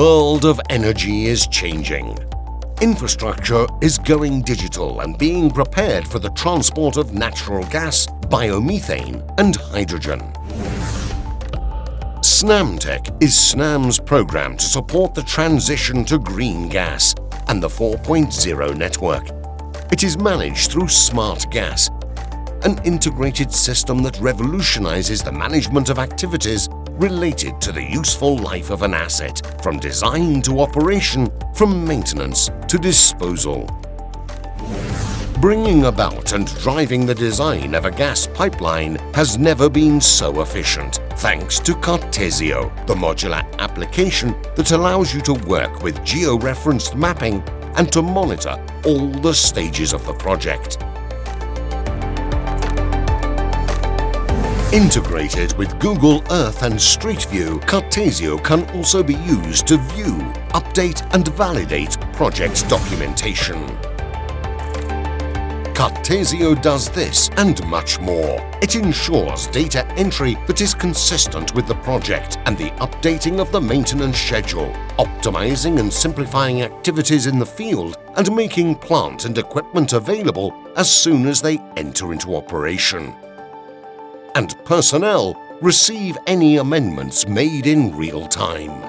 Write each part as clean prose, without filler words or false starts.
world of energy is changing. Infrastructure is going digital and being prepared for the transport of natural gas, biomethane and hydrogen. SnamTec is Snam's program to support the transition to green gas and the 4.0 network. It is managed through Smart Gas, an integrated system that revolutionises the management of activities related to the useful life of an asset, from design to operation, from maintenance to disposal. Bringing about and driving the design of a gas pipeline has never been so efficient, thanks to Cartesio, the modular application that allows you to work with geo-referenced mapping and to monitor all the stages of the project. Integrated with Google Earth and Street View, Cartesio can also be used to view, update and validate project documentation. Cartesio does this and much more. It ensures data entry that is consistent with the project and the updating of the maintenance schedule, optimizing and simplifying activities in the field and making plant and equipment available as soon as they enter into operation. And personnel receive any amendments made in real time.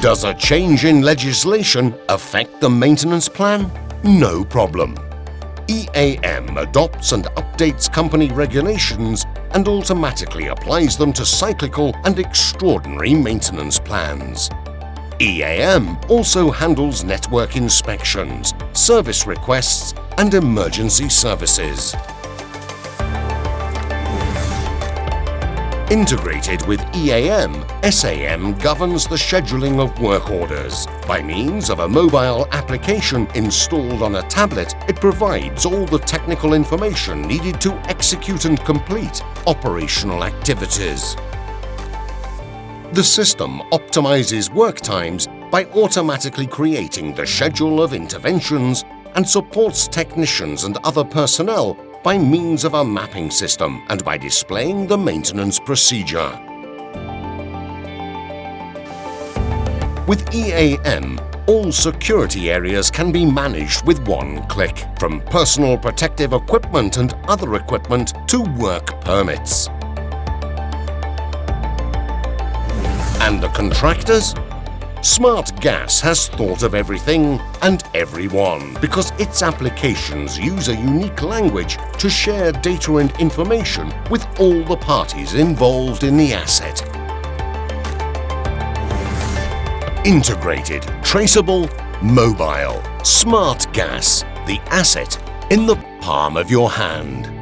Does a change in legislation affect the maintenance plan? No problem. EAM adopts and updates company regulations and automatically applies them to cyclical and extraordinary maintenance plans. EAM also handles network inspections, service requests and emergency services. Integrated with EAM, SAM governs the scheduling of work orders. By means of a mobile application installed on a tablet, it provides all the technical information needed to execute and complete operational activities. The system optimizes work times by automatically creating the schedule of interventions and supports technicians and other personnel by means of a mapping system and by displaying the maintenance procedure. With EAM, all security areas can be managed with one click, from personal protective equipment and other equipment to work permits. And the contractors? Smart Gas has thought of everything and everyone because its applications use a unique language to share data and information with all the parties involved in the asset. Integrated, traceable, mobile. Smart Gas, the asset in the palm of your hand.